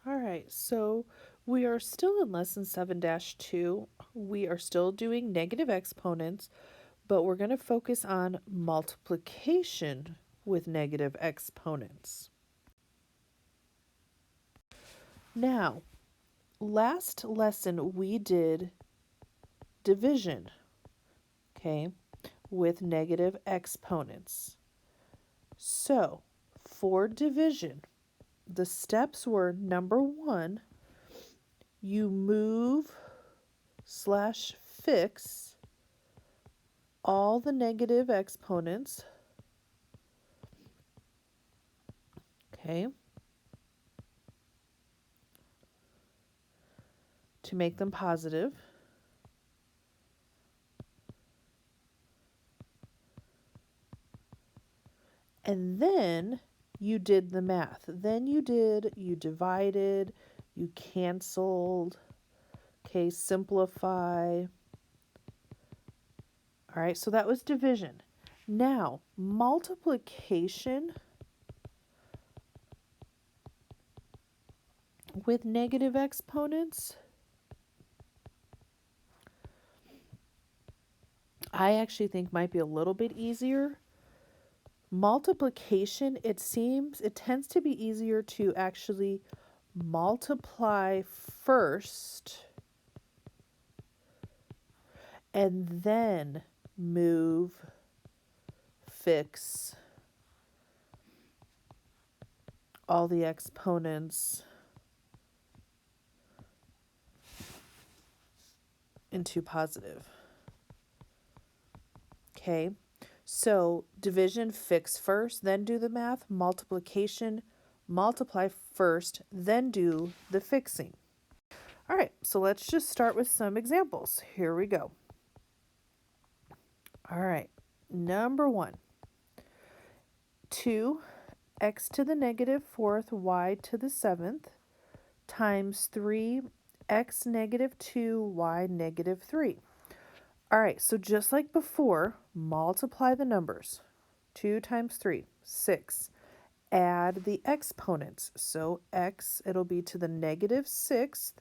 All right, so we are still in lesson 7-2. We are still doing negative exponents, but we're going to focus on multiplication with negative exponents. Now, last lesson we did division, okay, with negative exponents. So, for division, the steps were number 1, you move/fix all the negative exponents, okay, to make them positive. And then you did the math. Then you divided, you canceled, okay, simplify. All right, so that was division. Now, multiplication with negative exponents, I actually think might be a little bit easier. Multiplication, it tends to be easier to actually multiply first and then fix all the exponents into positive. Okay, so division, fix first, then do the math. Multiplication, multiply first, then do the fixing. All right, so let's just start with some examples. Here we go. All right, number 1, 2x to the negative 4th y to the 7th times 3x negative 2 y negative 3. All right, so just like before, multiply the numbers. 2 times 3, 6. Add the exponents. So x, it'll be to the negative 6th,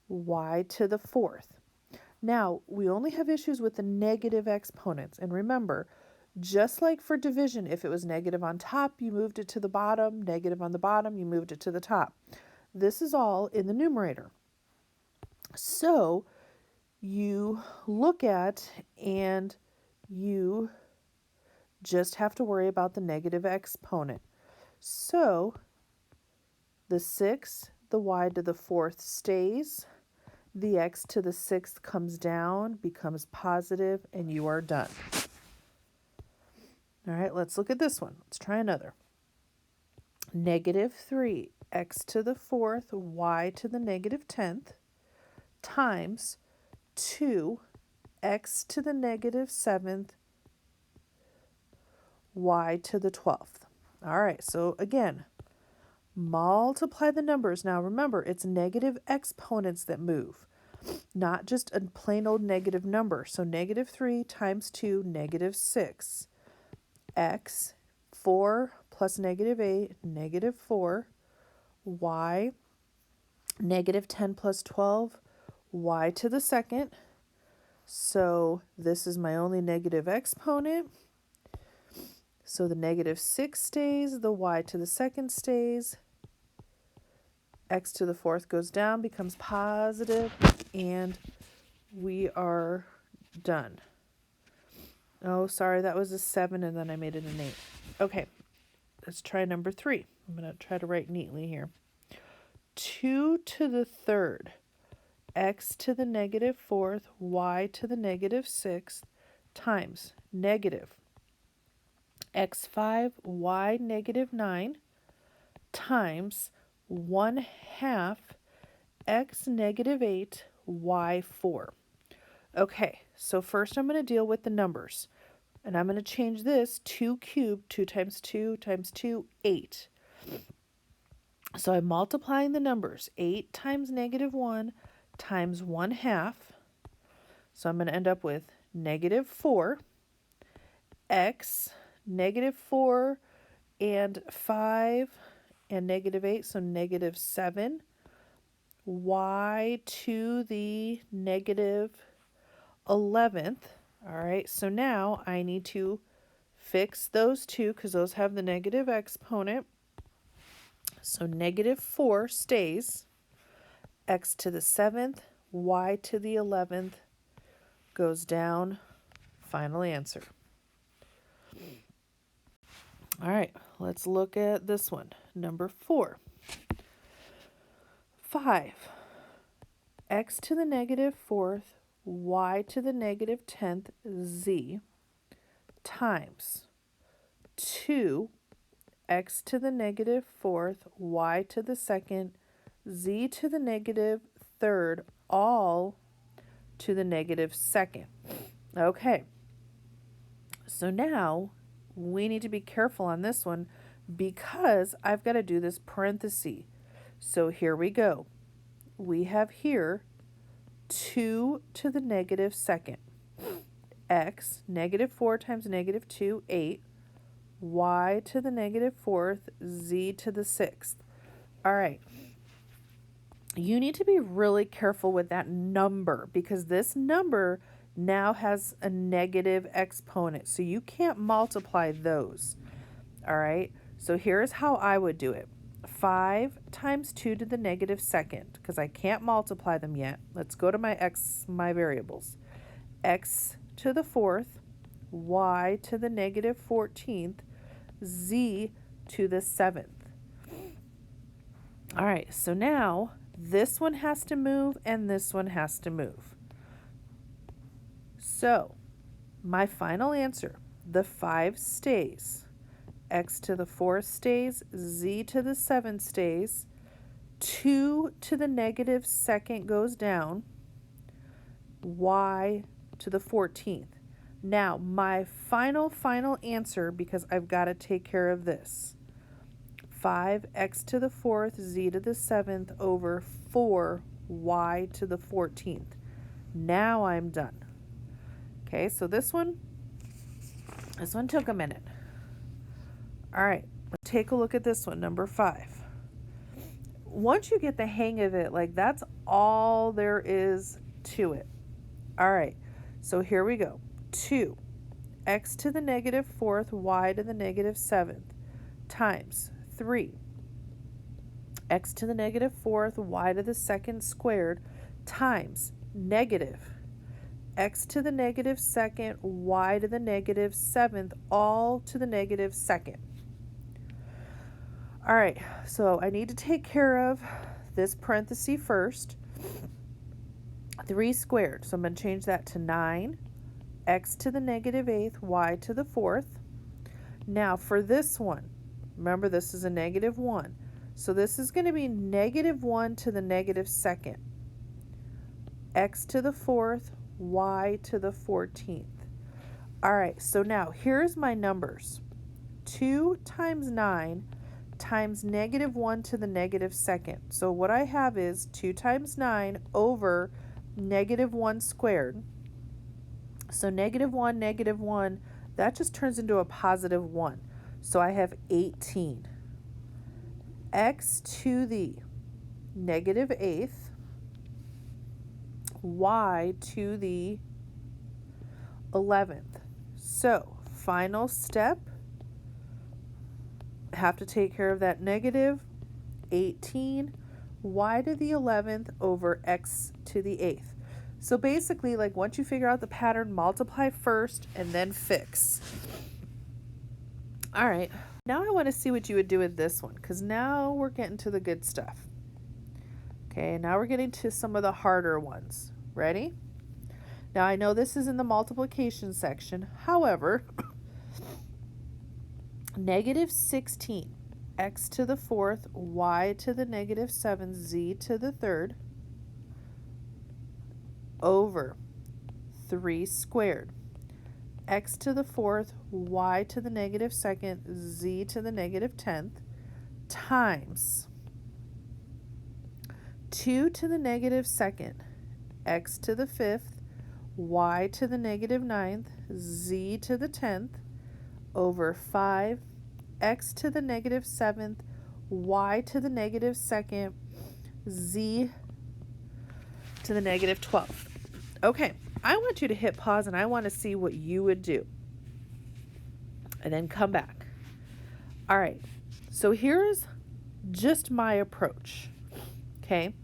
y to the 4th. Now, we only have issues with the negative exponents. And remember, just like for division, if it was negative on top, you moved it to the bottom. Negative on the bottom, you moved it to the top. This is all in the numerator. So you look at and you just have to worry about the negative exponent. So the 6, the y to the 4th stays. The x to the 6th comes down, becomes positive, and you are done. All right, let's look at this one. Let's try another. Negative 3, x to the 4th, y to the negative 10th, times 2, x to the negative 7th, y to the 12th. All right, so again, multiply the numbers. Now remember, it's negative exponents that move, not just a plain old negative number. So negative 3 times 2, negative 6. X, 4 plus negative 8, negative 4. Y, negative 10 plus 12, y to the 2nd. So this is my only negative exponent. So the negative 6 stays, the y to the 2nd stays. X to the 4th goes down, becomes positive, and we are done. Oh, sorry, that was a 7 and then I made it an 8. Okay, let's try number 3. I'm going to try to write neatly here. 2 to the 3rd, x to the negative 4th, y to the negative 6th, times negative x5, y negative 9, times 1/2 x negative 8, y 4. Okay, so first I'm going to deal with the numbers. And I'm going to change this 2 cubed, 2 times 2 times 2, 8. So I'm multiplying the numbers. 8 times negative 1 times 1/2. So I'm going to end up with negative 4. X, negative 4 and 5 and negative 8, so negative 7. y to the negative 11th. All right, so now I need to fix those two because those have the negative exponent. So negative 4 stays. X to the 7th, y to the 11th goes down. Final answer. All right, let's look at this one. Number 4. 5. X to the negative 4th, y to the negative 10th, z times 2 x to the negative 4th, y to the 2nd, z to the negative 3rd, all to the negative 2nd. Okay, so now we need to be careful on this one because I've got to do this parenthesis. So here we go. We have here 2 to the negative 2nd. X, negative 4 times negative 2, 8. Y to the negative 4th, z to the 6th. All right. You need to be really careful with that number because this number now has a negative exponent. So you can't multiply those. All right. So here's how I would do it. 5 times 2 to the negative 2nd because I can't multiply them yet. Let's go to my variables. X to the 4th, y to the negative 14th, z to the 7th. All right, so now this one has to move and this one has to move. So my final answer, the 5 stays. X to the 4th stays, z to the 7th stays, 2 to the negative 2nd goes down, y to the 14th. Now, my final answer, because I've got to take care of this. 5x to the 4th, z to the 7th over 4y to the 14th. Now I'm done. Okay, so this one took a minute. All right, let's take a look at this one, number 5. Once you get the hang of it, like that's all there is to it. All right, so here we go. 2 x to the negative 4th, y to the negative 7th times 3 x to the negative 4th, y to the 2nd squared times negative x to the negative 2nd, y to the negative 7th, all to the negative 2nd. All right, so I need to take care of this parenthesis first. 3 squared, so I'm going to change that to 9. X to the negative 8th, y to the 4th. Now for this one, remember this is a negative 1. So this is going to be negative 1 to the negative 2nd. X to the 4th, y to the 14th. All right, so now here's my numbers. 2 times 9 times negative 1 to the negative 2nd. So what I have is 2 times 9 over negative 1 squared. So negative 1, that just turns into a positive 1. So I have 18. X to the negative 8th, y to the 11th. So final step, have to take care of that negative 18, y to the 11th over x to the 8th. So basically, like once you figure out the pattern, multiply first and then fix. All right, now I want to see what you would do with this one because now we're getting to the good stuff. Okay, now we're getting to some of the harder ones. Ready? Now I know this is in the multiplication section. However, negative 16, x to the 4th, y to the negative 7, z to the 3rd, over 3 squared. X to the 4th, y to the negative 2nd, z to the negative 10th, times 2 to the negative 2nd, x to the 5th, y to the negative 9th, z to the 10th, over 5, x to the negative 7th, y to the negative 2nd, z to the negative 12th. Okay, I want you to hit pause and I want to see what you would do. And then come back. All right, so here's just my approach. Okay,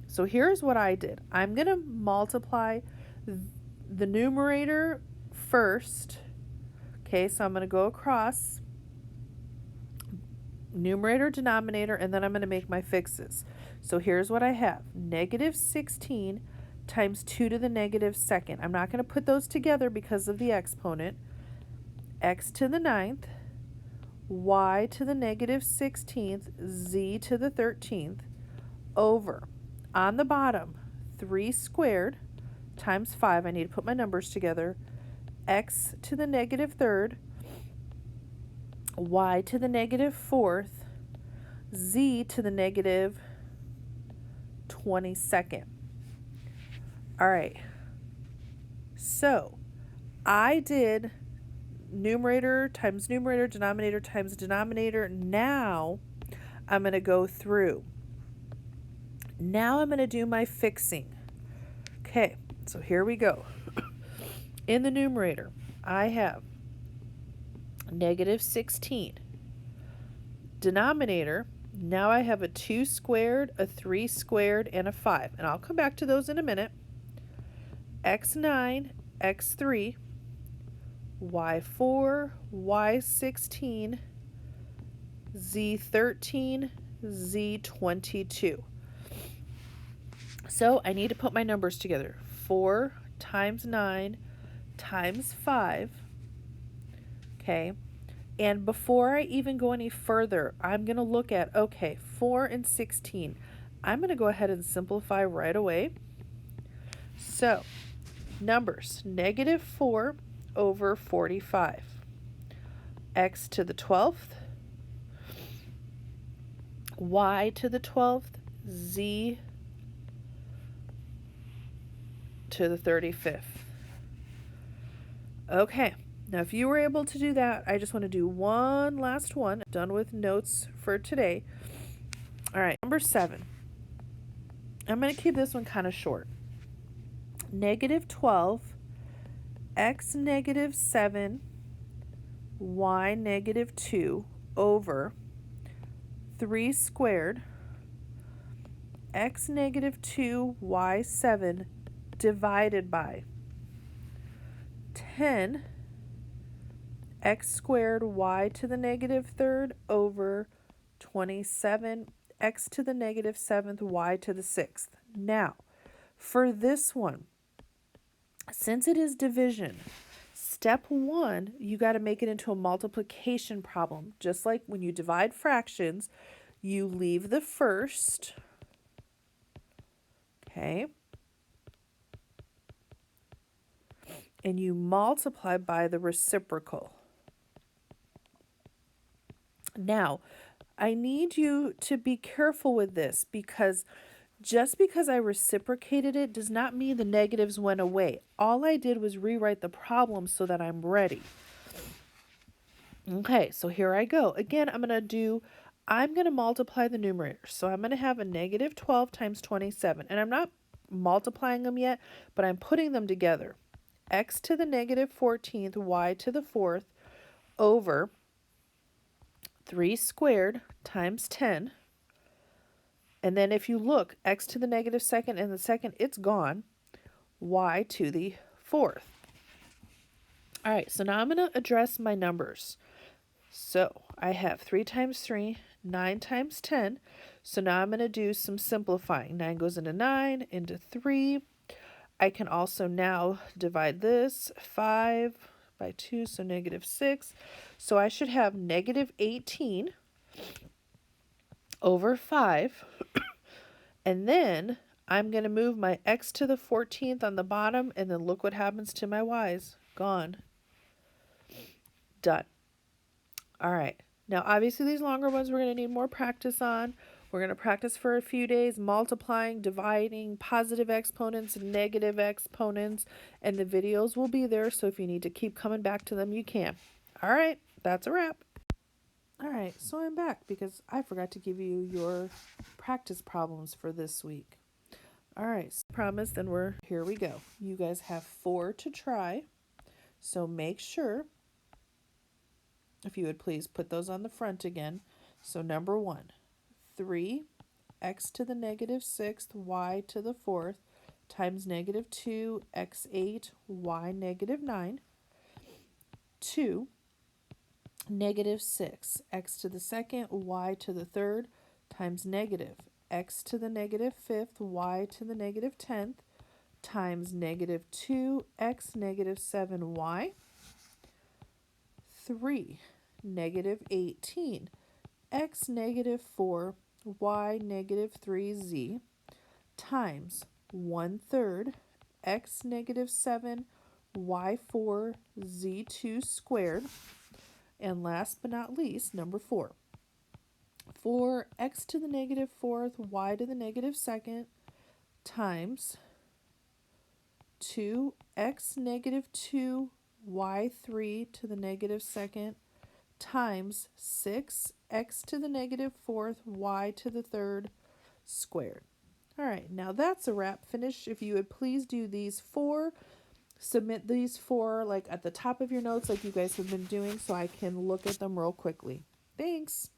so here's what I did. I'm going to multiply the numerator first. Okay, so I'm going to go across numerator, denominator, and then I'm going to make my fixes. So here's what I have. Negative 16 times 2 to the negative second. I'm not going to put those together because of the exponent. X to the 9th, y to the negative 16th, z to the 13th, over, on the bottom, 3 squared times 5. I need to put my numbers together. X to the negative 3rd, y to the negative 4th, z to the negative 22nd. All right, so I did numerator times numerator, denominator times denominator. Now I'm going to go through. Now I'm going to do my fixing. Okay, so here we go. In the numerator, I have negative 16. Denominator, now I have a 2 squared, a 3 squared, and a 5. And I'll come back to those in a minute. X9, X3, Y4, Y16, Z13, Z22. So I need to put my numbers together. 4 times 9 times 5. Okay. And before I even go any further, I'm going to look at, okay, 4 and 16. I'm going to go ahead and simplify right away. So, numbers, negative 4 over 45. X to the 12th, y to the 12th, z to the 35th. Okay, now if you were able to do that, I just want to do one last one. Done with notes for today. All right, number 7. I'm going to keep this one kind of short. Negative 12, x negative 7, y negative 2 over 3 squared, x negative 2, y 7 divided by 10 x squared y to the negative 3rd over 27 x to the negative 7th y to the 6th. Now, for this one, since it is division, step 1, you got to make it into a multiplication problem. Just like when you divide fractions, you leave the first, okay, and you multiply by the reciprocal. Now, I need you to be careful with this because just because I reciprocated it does not mean the negatives went away. All I did was rewrite the problem so that I'm ready. Okay, so here I go. Again, I'm going to multiply the numerator. So I'm going to have a negative 12 times 27. And I'm not multiplying them yet, but I'm putting them together. X to the negative 14th, y to the 4th, over 3 squared times 10. And then if you look, x to the negative 2nd and the 2nd, it's gone. Y to the 4th. All right, so now I'm going to address my numbers. So I have 3 times 3, 9 times 10. So now I'm going to do some simplifying. 9 goes into 9, into 3. I can also now divide this 5 by 2, so negative 6. So I should have negative 18 over 5. And then I'm going to move my x to the 14th on the bottom, and then look what happens to my y's. Gone. Done. All right. Now, obviously, these longer ones we're going to need more practice on. We're going to practice for a few days, multiplying, dividing, positive exponents, negative exponents, and the videos will be there, so if you need to keep coming back to them, you can. All right, that's a wrap. All right, so I'm back because I forgot to give you your practice problems for this week. All right, so promise, then here we go. You guys have 4 to try. So make sure, if you would please put those on the front again. So number 1, 3 x to the negative 6th y to the 4th times negative 2 x 8 y negative 9. 2, negative 6 x to the 2nd y to the 3rd times negative x to the negative 5th y to the negative 10th times negative 2x negative 7y. 3, negative 18 x negative 4 y negative 3z times 1/3 x negative 7 y4 z2 squared. And last but not least, number 4, 4x to the negative 4th y to the negative 2nd times 2x negative 2 y3 to the negative 2nd times 6x to the negative 4th y to the 3rd squared. All right, now that's a wrap. Finish. If you would please do these 4, submit these 4 like at the top of your notes like you guys have been doing so I can look at them real quickly. Thanks.